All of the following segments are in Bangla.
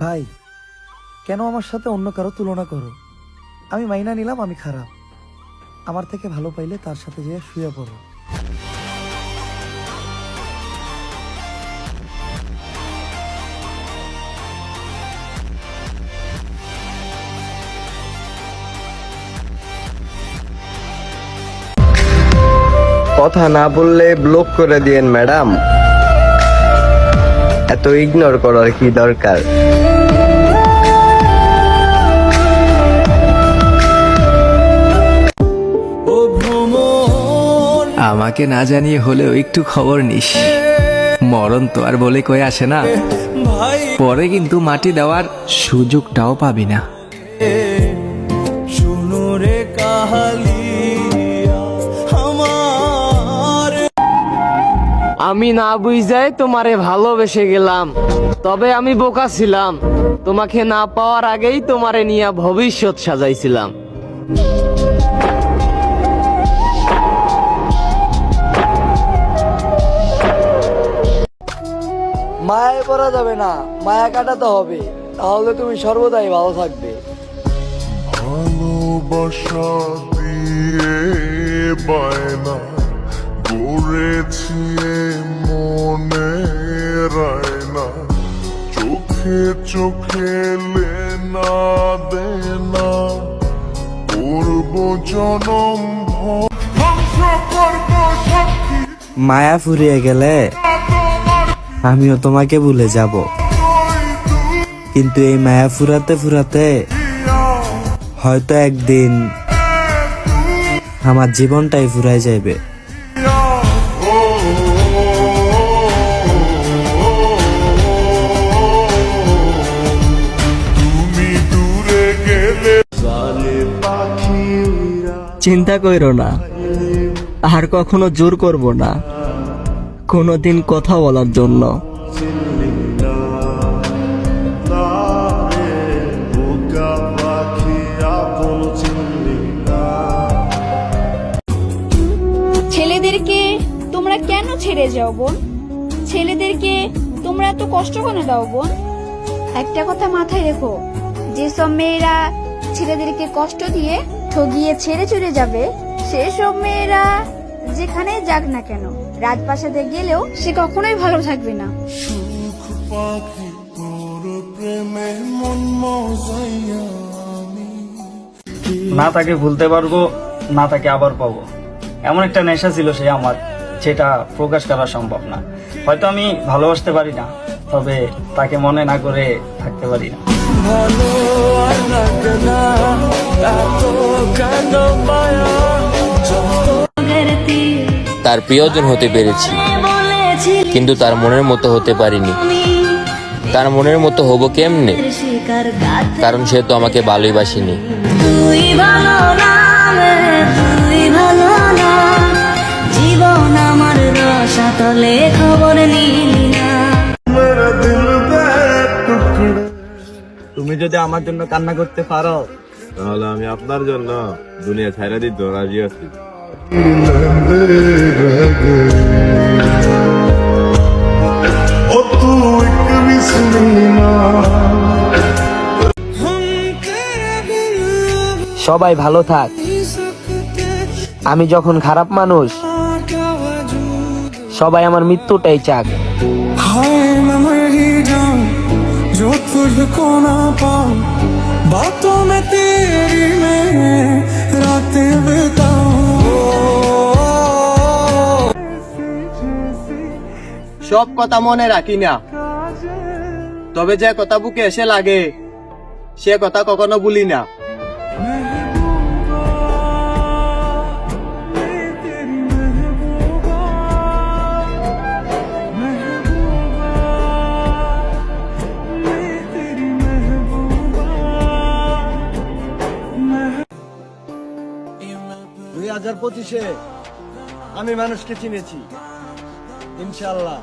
ভাই, কেন আমার সাথে অন্য কারো তুলনা করো? আমি মাইনা নিলাম আমি খারাপ, আমার থেকে ভালো পাইলে তার সাথে যেয়ে শুয়ে পড়ো। কথা না বললে ব্লক করে দিয়েন ম্যাডাম। এত ইগনোর করার কি দরকার? আমাকে না জানিয়ে হলেও একটু খবর নিস। মরণ তো আর বলে কয়ে আসে না, পরে কিন্তু মাটি দেওয়ার সুযোগটাও পাবি না। আমি না বুঝাই তোমারে ভালোবেসে গেলাম, তবে আমি বোকা ছিলাম। তোমাকে না পাওয়ার আগেই তোমারে নিয়ে ভবিষ্যৎ সাজাইছিলাম। মায়ায় পড়া যাবে না, মায়া কাটাতে হবে, তাহলে তুমি সর্বদাই ভালো থাকবে। ভালোবাসা দিয়ে বায়না গড়েছি মনে রায়না, চোখে চোখে লেনা দেনা করব জনম ধ্বংস করব সাক্ষী। মায়া ফুরিয়ে গেলে আমিও তোমাকে ভুলে যাব, কিন্তু এই মায়া ফুরাতে ফুরাতে হয়তো একদিন আমার জীবনটাই ফুরাই যাবে। চিন্তা কইরো না, আর কখনো জোর করব না কোনোদিন কথা বলার জন্য। ছেলেদেরকে তোমরা কেন ছেড়ে যাও বোন? ছেলেদেরকে তোমরা এত কষ্ট কেন দাও বোন? একটা কথা মাথায় রেখো, যেসব মেয়েরা ছেলেদেরকে কষ্ট দিয়ে ঠগিয়ে ছেড়ে চলে যাবে, সেসব মেয়েরা যেখানে যাক না কেন, রাজপ্রাসাদে গেলেও সে কখনোই ভালো থাকবে না। না তাকে ভুলতে পারবো, না তাকে আবার পাবো, এমন একটা নেশা ছিল সে আমার, যেটা প্রকাশ করা সম্ভব না। হয়তো আমি ভালোবাসতে পারি না, তবে তাকে মনে না করে থাকতে পারি না। তার প্রিয়জন হতে পেরেছি, কিন্তু তার মনের মতো হতে পারিনি। তার মনের মতো হব কেমনে? কারণ সে তো আমাকে ভালোবাসেনি। জীবন আমার রসাতলে খবর নিলি না। তুমি যদি আমার জন্য কান্না করতে পারো, তাহলে আমি আপনার জন্য দুনিয়া ছাইরা দিতে রাজি আছি। সবাই ভালো থাক। আমি যখন খারাপ মানুষ, সবাই আমার মৃত্যুটাই চাক। সব কথা মনে রাখি না, তবে যে কথা বুকে এসে লাগে সে কথা কখনো ভুলি না। আমি মানুষকে চিনেছি, ইনশাআল্লাহ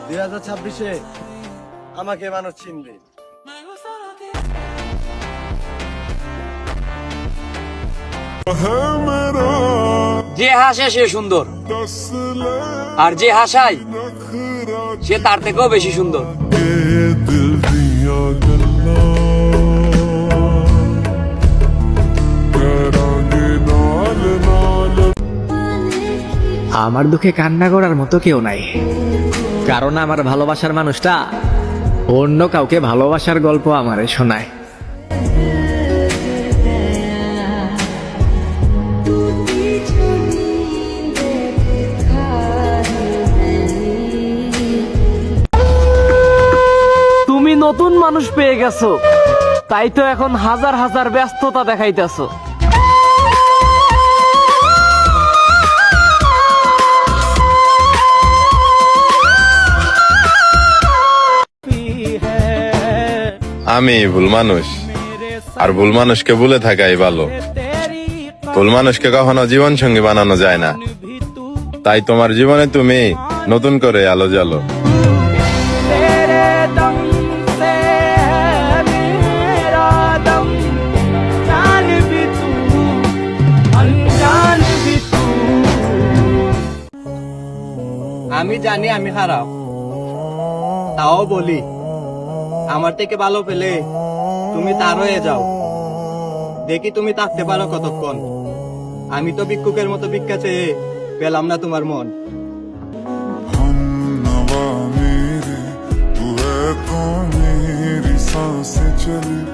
2026 আমাকে মানুষ চিনবে। যে হাসে সে সুন্দর, আর যে হাসায় সে তার থেকেও বেশি সুন্দর। আমার দুঃখে কান্না করার মতো কেউ নাই, কারণ আমার ভালোবাসার মানুষটা অন্য কাউকে ভালোবাসার গল্প আমারে শোনায়। তুমি নতুন মানুষ পেয়ে গেছো, তাই তো এখন হাজার হাজার ব্যস্ততা দেখাইতেছো। আমি ভুল মানুষ, আর ভুল মানুষকে ভুলে থাকাই ভালো। ভুল মানুষকে কখনো জীবন সঙ্গী বানানো যায় না, তাই তোমার জীবনে তুমি নতুন করে আলো জ্বালো। আমি জানি আমি খারাপ, তাও বলি আমার থেকে ভালো পেলে তুমি তার হয়ে যাও। দেখি তুমি থাকতে পারো কতক্ষণ। আমি তো ভিক্ষুকের মতো ভিক্ষা চেয়ে পেলাম না তোমার মন। तू है तो मेरी सांसें चली